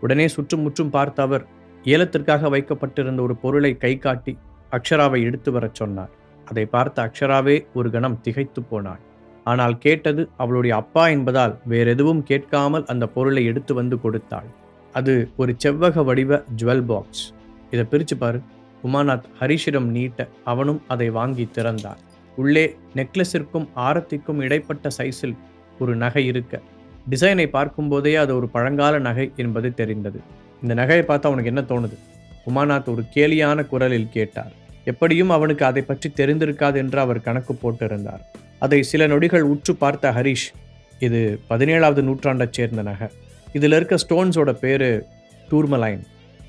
உடனே சுற்றுமுற்றும் பார்த்த அவர் ஏலத்திற்காக வைக்கப்பட்டிருந்த ஒரு பொருளை கை காட்டி அக்ஷராவை எடுத்து வரச் சொன்னார். அதை பார்த்த அக்ஷராவே ஒரு கணம் திகைத்து போனாள். ஆனால் கேட்டது அவளுடைய அப்பா என்பதால் வேறெதுவும் கேட்காமல் அந்த பொருளை எடுத்து வந்து கொடுத்தாள். அது ஒரு செவ்வக வடிவ ஜுவல் பாக்ஸ். இதை பிரிச்சு பாரு. உமாநாத் ஹரிஷிடம் நீட்ட அவனும் அதை வாங்கி திறந்தான். உள்ளே நெக்லஸிற்கும் ஆரத்திக்கும் இடைப்பட்ட சைஸில் ஒரு நகை இருக்க, டிசைனை பார்க்கும்போதே அது ஒரு பழங்கால நகை என்பது தெரிந்தது. இந்த நகையை பார்த்தா அவனுக்கு என்ன தோணுது? உமாநாத் ஒரு கேலியான குரலில் கேட்டார். எப்படியும் அவனுக்கு அதை பற்றி தெரிந்திருக்காது என்று அவர் கணக்கு போட்டிருந்தார். அதை சில நொடிகள் உற்று பார்த்த ஹரிஷ், இது 17வது நூற்றாண்டைச் சேர்ந்த நகை. இதில் இருக்க ஸ்டோன்ஸோட பேர் டூர்மலைன்.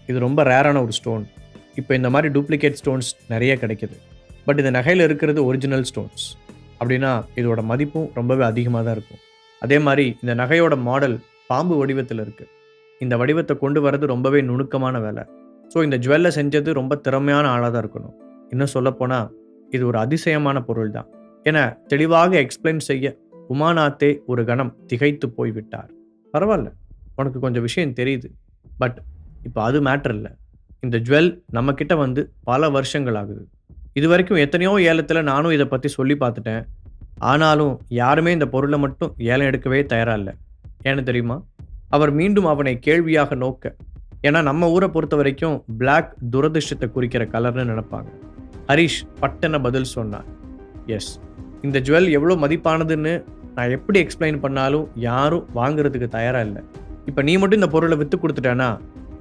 இது ரொம்ப ரேரான ஒரு ஸ்டோன். இப்போ இந்த மாதிரி டூப்ளிகேட் ஸ்டோன்ஸ் நிறைய கிடைக்கிது. பட் இந்த நகையில் இருக்கிறது ஒரிஜினல் ஸ்டோன்ஸ். அப்படின்னா இதோட மதிப்பும் ரொம்பவே அதிகமாக தான் இருக்கும். அதே மாதிரி இந்த நகையோட மாடல் பாம்பு வடிவத்தில் இருக்குது. இந்த வடிவத்தை கொண்டு வரது ரொம்பவே நுணுக்கமான வேலை. ஸோ இந்த ஜுவல்லை செஞ்சது ரொம்ப திறமையான ஆளாக தான் இருக்கணும். இன்னும் சொல்லப்போனால் இது ஒரு அதிசயமான பொருள் தான் என தெளிவாக எக்ஸ்பிளைன் செய்ய உமாநாத்தே ஒரு கணம் திகைத்து போய்விட்டார். பரவாயில்ல, உனக்கு கொஞ்சம் விஷயம் தெரியுது. பட் இப்போ அது மேட்டர் இல்லை. இந்த ஜுவல் நம்மக்கிட்ட வந்து பல வருஷங்கள் ஆகுது. இது வரைக்கும் எத்தனையோ ஏலத்தில் நானும் இதை பற்றி சொல்லி பார்த்துட்டேன். ஆனாலும் யாருமே இந்த பொருளை மட்டும் ஏலம் எடுக்கவே தயாராக இல்லை. ஏன்னு தெரியுமா? அவர் மீண்டும் அவனை கேள்வியாக நோக்க, ஏன்னா நம்ம ஊரை பொறுத்த வரைக்கும் பிளாக் துரதிர்ஷ்டத்தை குறிக்கிற கலர்னு நினைப்பாங்க. ஹரிஷ் பட்டன பதில் சொன்னார். எஸ், இந்த ஜுவல் எவ்வளோ மதிப்பானதுன்னு நான் எப்படி எக்ஸ்பிளைன் பண்ணாலும் யாரும் வாங்குறதுக்கு தயாராக இல்லை. இப்போ நீ மட்டும் இந்த பொருளை விற்று கொடுத்துட்டேன்னா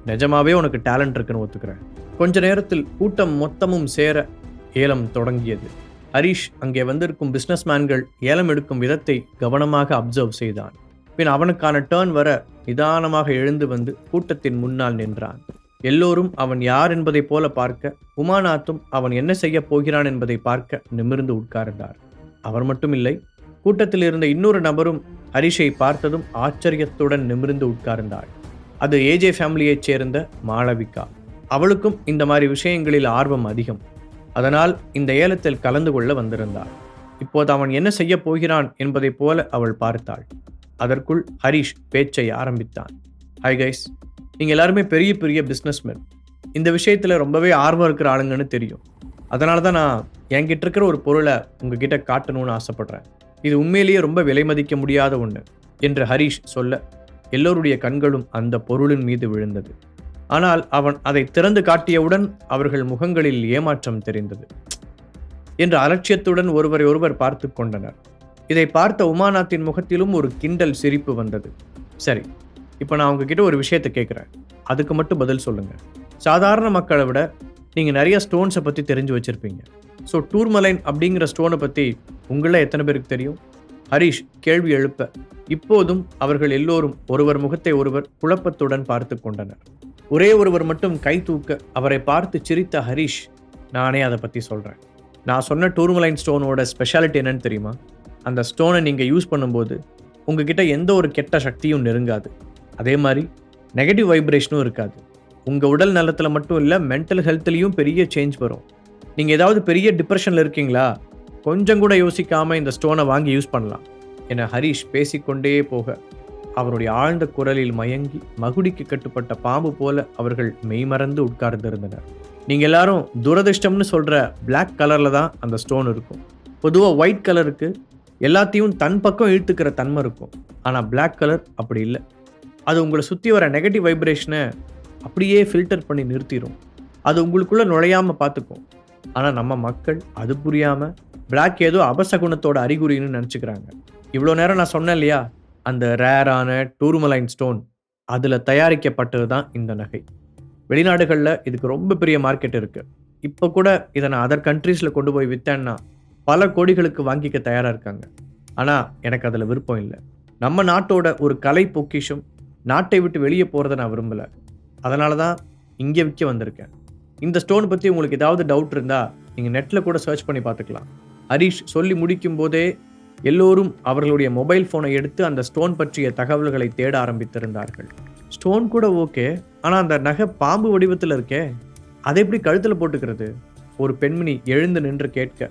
நிஜமாவே உனக்கு டேலண்ட் இருக்குன்னு ஒத்துக்கிறேன். கொஞ்ச நேரத்தில் கூட்டம் மொத்தமும் சேர ஏலம் தொடங்கியது. ஹரிஷ் அங்கே வந்திருக்கும் பிஸ்னஸ்மேன்கள் ஏலம் எடுக்கும் விதத்தை கவனமாக அப்சர்வ் செய்தான். பின் அவனுக்கான டேர்ன் வர நிதானமாக எழுந்து வந்து கூட்டத்தின் முன்னால் நின்றான். எல்லோரும் அவன் யார் என்பதை போல பார்க்க, உமாநாத்தும் அவன் என்ன செய்ய போகிறான் என்பதை பார்க்க நிமிர்ந்து உட்கார்ந்தார். அவர் மட்டும் இல்லை, கூட்டத்தில் இருந்த இன்னொரு நபரும் ஹரிஷை பார்த்ததும் ஆச்சரியத்துடன் நிமிர்ந்து உட்கார்ந்தாள். அது ஏஜே ஃபேமிலியைச் சேர்ந்த மாளவிகா. அவளுக்கும் இந்த மாதிரி விஷயங்களில் ஆர்வம் அதிகம். அதனால் இந்த ஏலத்தில் கலந்து கொள்ள வந்திருந்தாள். இப்போது அவன் என்ன செய்ய போகிறான் என்பதை போல அவள் பார்த்தாள். அதற்குள் ஹரிஷ் பேச்சை ஆரம்பித்தான். ஹாய் கைஸ், நீங்கள் எல்லாருமே பெரிய பெரிய பிஸ்னஸ்மேன். இந்த விஷயத்தில் ரொம்பவே ஆர்வம் இருக்கிற ஆளுங்கன்னு தெரியும். அதனால தான் நான் என்கிட்ட இருக்கிற ஒரு பொருளை உங்ககிட்ட காட்டணும்னு ஆசைப்படுறேன். இது உண்மையிலேயே ரொம்ப விலை மதிக்க முடியாத ஒன்று என்று ஹரிஷ் சொல்ல எல்லோருடைய கண்களும் அந்த பொருளின் மீது விழுந்தது. ஆனால் அவன் அதை திறந்து காட்டியவுடன் அவர்கள் முகங்களில் ஏமாற்றம் தெரிந்தது. என்று அலட்சியத்துடன் ஒருவரை ஒருவர் பார்த்து கொண்டனர். இதை பார்த்த உமாநாத்தின் முகத்திலும் ஒரு கிண்டல் சிரிப்பு வந்தது. சரி, இப்போ நான் உங்ககிட்ட ஒரு விஷயத்தை கேட்குறேன், அதுக்கு மட்டும் பதில் சொல்லுங்கள். சாதாரண மக்களை விட நீங்கள் நிறைய ஸ்டோன்ஸை பற்றி தெரிஞ்சு வச்சுருப்பீங்க. ஸோ டூர்மலைன் அப்படிங்கிற ஸ்டோனை பற்றி உங்களில் எத்தனை பேருக்கு தெரியும்? ஹரிஷ் கேள்வி எழுப்ப இப்போதும் அவர்கள் எல்லோரும் ஒருவர் முகத்தை ஒருவர் குழப்பத்துடன் பார்த்து கொண்டனர். ஒரே ஒருவர் மட்டும் கை தூக்க அவரை பார்த்து சிரித்த ஹரிஷ், நானே அதை பற்றி சொல்கிறேன். நான் சொன்ன டூர்மலைன் ஸ்டோனோட ஸ்பெஷாலிட்டி என்னன்னு தெரியுமா? அந்த ஸ்டோனை நீங்கள் யூஸ் பண்ணும்போது உங்ககிட்ட எந்த ஒரு கெட்ட சக்தியும் நெருங்காது. அதே மாதிரி நெகட்டிவ் வைப்ரேஷனும் இருக்காது. உங்கள் உடல் நலத்தில் மட்டும் இல்லை, மென்டல் ஹெல்த்லேயும் பெரிய சேஞ்ச் வரும். நீங்கள் ஏதாவது பெரிய டிப்ரெஷனில் இருக்கீங்களா? கொஞ்சம் கூட யோசிக்காமல் இந்த ஸ்டோனை வாங்கி யூஸ் பண்ணலாம் என ஹரிஷ் பேசிக்கொண்டே போக அவருடைய ஆழ்ந்த குரலில் மயங்கி மகுடிக்கு கட்டுப்பட்ட பாம்பு போல அவர்கள் மெய்மறந்து உட்கார்ந்திருந்தனர். நீங்கள் எல்லாரும் துரதிர்ஷ்டம்னு சொல்கிற பிளாக் கலரில் தான் அந்த ஸ்டோன் இருக்கும். பொதுவாக ஒயிட் கலருக்கு எல்லாத்தையும் தன் பக்கம் இழுத்துக்கிற தன்மை இருக்கும். ஆனால் பிளாக் கலர் அப்படி இல்லை. அது உங்களை சுற்றி வர நெகட்டிவ் வைப்ரேஷனை அப்படியே ஃபில்டர் பண்ணி நிறுத்திடும். அது உங்களுக்குள்ளே நுழையாமல் பார்த்துக்கும். ஆனால் நம்ம மக்கள் அது புரியாமல் பிளாக் ஏதோ அபசகுணத்தோட அறிகுறின்னு நினச்சிக்கிறாங்க. இவ்வளோ நேரம் நான் சொன்னேன் இல்லையா, அந்த ரேரான டூர்மலைன் ஸ்டோன் அதில் தயாரிக்கப்பட்டது தான் இந்த நகை. வெளிநாடுகளில் இதுக்கு ரொம்ப பெரிய மார்க்கெட் இருக்குது. இப்போ கூட இதை நான் அதர் கண்ட்ரீஸில் கொண்டு போய் விற்றேன்னா பல கோடிகளுக்கு வாங்கிக்க தயாராக இருக்காங்க. ஆனால் எனக்கு அதில் விருப்பம் இல்லை. நம்ம நாட்டோட ஒரு கலை பொக்கிஷம் நாட்டை விட்டு வெளியே போகிறத நான் விரும்பலை. அதனால தான் இங்கே விற்க வந்திருக்கேன். இந்த ஸ்டோன் பற்றி உங்களுக்கு ஏதாவது டவுட் இருந்தால் நீங்கள் நெட்டில் கூட சர்ச் பண்ணி பார்த்துக்கலாம். ஹரிஷ் சொல்லி முடிக்கும் போதே எல்லோரும் அவர்களுடைய மொபைல் ஃபோனை எடுத்து அந்த ஸ்டோன் பற்றிய தகவல்களை தேட ஆரம்பித்திருந்தார்கள். ஸ்டோன் கூட ஓகே, ஆனால் அந்த நகை பாம்பு வடிவத்தில் இருக்கே, அதை எப்படி கழுத்தில் போட்டுக்கிறது? ஒரு பெண்மணி எழுந்து நின்று கேட்க,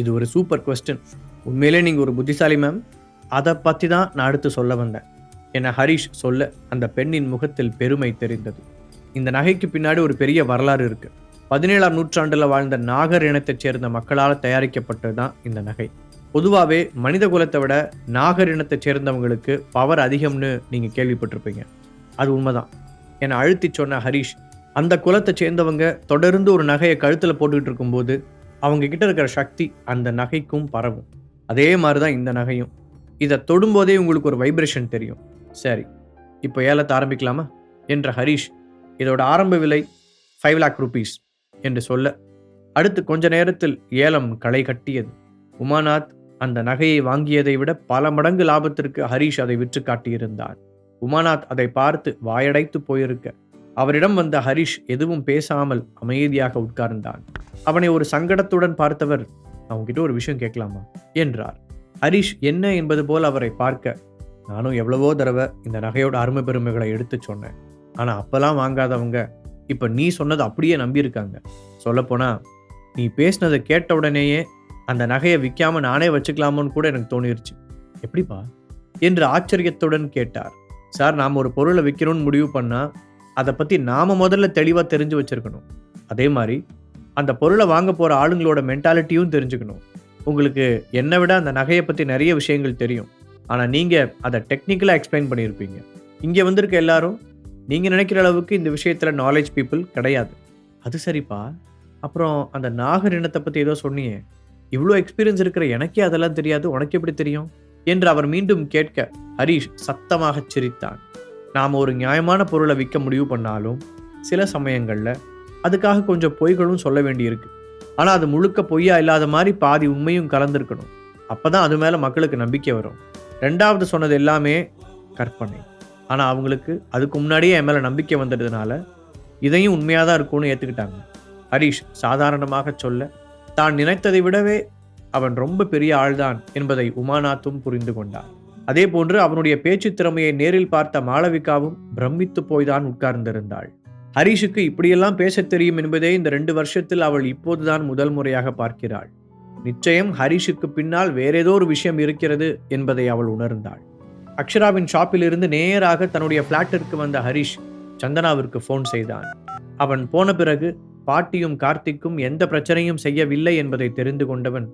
இது ஒரு சூப்பர் கொஸ்டின். உண்மையிலே நீங்கள் ஒரு புத்திசாலி மேம். அதை பற்றி தான் நான் அடுத்து சொல்ல வந்தேன். என ஹரிஷ் சொல்ல அந்த பெண்ணின் முகத்தில் பெருமை தெரிந்தது. இந்த நகைக்கு பின்னாடி ஒரு பெரிய வரலாறு இருக்கு. 17ஆம் நூற்றாண்டுல வாழ்ந்த நாகர் இனத்தைச் சேர்ந்த மக்களால் தயாரிக்கப்பட்டது தான் இந்த நகை. பொதுவாகவே மனித குலத்தை விட நாகர் இனத்தைச் சேர்ந்தவங்களுக்கு பவர் அதிகம்னு நீங்க கேள்விப்பட்டிருப்பீங்க. அது உண்மைதான் என அழுத்தி சொன்ன ஹரிஷ், அந்த குலத்தை சேர்ந்தவங்க தொடர்ந்து ஒரு நகையை கழுத்தில் போட்டுக்கிட்டு இருக்கும்போது அவங்க கிட்ட இருக்கிற சக்தி அந்த நகைக்கும் பரவும். அதே மாதிரி தான் இந்த நகையும். இதை தொடும்போதே உங்களுக்கு ஒரு வைப்ரேஷன் தெரியும். சரி, இப்போ ஏலத்தை ஆரம்பிக்கலாமா என்ற ஹரிஷ், இதோட ஆரம்ப விலை 5 lakh rupees என்று சொல்ல அடுத்து கொஞ்ச நேரத்தில் ஏலம் களை கட்டியது. உமாநாத் அந்த நகையை வாங்கியதை விட பல மடங்கு லாபத்திற்கு ஹரிஷ் அதை விற்று காட்டியிருந்தார். உமாநாத் அதை பார்த்து வாயடைத்து போயிருக்க அவரிடம் வந்த ஹரிஷ் எதுவும் பேசாமல் அமைதியாக உட்கார்ந்தான். அவனை ஒரு சங்கடத்துடன் பார்த்தவர், அவன்கிட்ட ஒரு விஷயம் கேட்கலாமா என்றார். ஹரிஷ் என்ன என்பது போல் அவரை பார்க்க, நானும் எவ்வளவோ தடவை இந்த நகையோட அருமை பெருமைகளை எடுத்து சொன்னேன். ஆனா அப்பெல்லாம் வாங்காதவங்க இப்ப நீ சொன்னது அப்படியே நம்பியிருக்காங்க. சொல்லப்போனா நீ பேசினதை கேட்ட உடனேயே அந்த நகையை விற்காம நானே வச்சுக்கலாமோன்னு கூட எனக்கு தோணிருச்சு. எப்படிப்பா என்று ஆச்சரியத்துடன் கேட்டார். சார், நாம் ஒரு பொருளை விற்கணும்னு முடிவு பண்ணா அதை பத்தி நாம முதல்ல தெளிவா தெரிஞ்சு வச்சிருக்கணும். அதே மாதிரி அந்த பொருளை வாங்க போற ஆளுங்களோட மென்டாலிட்டியும் தெரிஞ்சுக்கணும். உங்களுக்கு என்னை விட அந்த நகையை பத்தி நிறைய விஷயங்கள் தெரியும். ஆனா நீங்க அதை டெக்னிக்கலா எக்ஸ்பிளைன் பண்ணியிருப்பீங்க. இங்க வந்திருக்க எல்லாரும் நீங்க நினைக்கிற அளவுக்கு இந்த விஷயத்துல நாலேஜ் பீப்புள் கிடையாது. அது சரிப்பா, அப்புறம் அந்த நாகர் இனத்தை பத்தி ஏதோ சொன்னியே, இவ்வளோ எக்ஸ்பீரியன்ஸ் இருக்கிற எனக்கே அதெல்லாம் தெரியாது, உனக்கு எப்படி தெரியும் என்று அவர் மீண்டும் கேட்க ஹரிஷ் சத்தமாக சிரித்தான். நாம் ஒரு நியாயமான பொருளை விற்க முடிவு பண்ணாலும் சில சமயங்களில் அதுக்காக கொஞ்சம் பொய்களும் சொல்ல வேண்டியிருக்கு. ஆனால் அது முழுக்க பொய்யா இல்லாத மாதிரி பாதி உண்மையும் கலந்துருக்கணும். அப்போ தான் அது மேலே மக்களுக்கு நம்பிக்கை வரும். ரெண்டாவது சொன்னது எல்லாமே கற்பனை. ஆனால் அவங்களுக்கு அதுக்கு முன்னாடியே என் மேலே நம்பிக்கை வந்ததுனால இதையும் உண்மையாக தான் இருக்கும்னு ஏற்றுக்கிட்டாங்க. ஹரிஷ் சாதாரணமாக சொல்ல, தான் நினைத்ததை விடவே அவன் ரொம்ப பெரிய ஆள்தான் என்பதை உமாநாத்தும் புரிந்து கொண்டார். அதே போன்று அவனுடைய பேச்சு திறமையை நேரில் பார்த்த மாளவிகாவும் பிரமித்து போய்தான் உட்கார்ந்திருந்தாள். ஹரிஷுக்கு இப்படியெல்லாம் பேச தெரியும் என்பதே இந்த 2 வருஷத்தில் அவள் இப்போதுதான் முதல் முறையாக பார்க்கிறாள். நிச்சயம் ஹரிஷுக்கு பின்னால் வேறேதோ ஒரு விஷயம் இருக்கிறது என்பதை அவள் உணர்ந்தாள். அக்ஷராவின் ஷாப்பில் இருந்து நேராக தன்னுடைய பிளாட்டிற்கு வந்த ஹரிஷ் சந்தனாவிற்கு போன் செய்தான். அவன் போன பிறகு பாட்டியும் கார்த்திக்கும் எந்த பிரச்சனையும் செய்யவில்லை என்பதை தெரிந்து கொண்டவன்,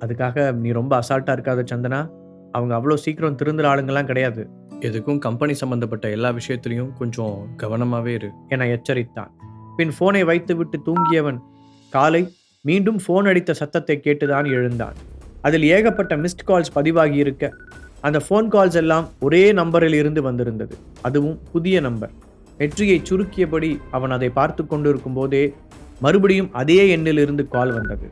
அதுக்காக நீ ரொம்ப அசால்ட்டா இருக்காத சந்தனா, அவங்க அவ்வளோ சீக்கிரம் திருந்துற ஆளுங்கெல்லாம் கிடையாது. எதுக்கும் கம்பெனி சம்பந்தப்பட்ட எல்லா விஷயத்திலையும் கொஞ்சம் கவனமாகவே இரு என எச்சரித்தான். பின் போனை வைத்துவிட்டு தூங்கியவன் காலை மீண்டும் போன் அடித்த சத்தத்தை கேட்டுதான் எழுந்தான். அதில் ஏகப்பட்ட மிஸ்ட் கால்ஸ் பதிவாகி இருக்க அந்த போன் கால்ஸ் எல்லாம் ஒரே நம்பரில் இருந்து வந்திருந்தது. அதுவும் புதிய நம்பர். நெற்றியை சுருக்கியபடி அவன் அதை பார்த்து கொண்டிருக்கும் போதே மறுபடியும் அதே எண்ணில் இருந்து கால் வந்தது.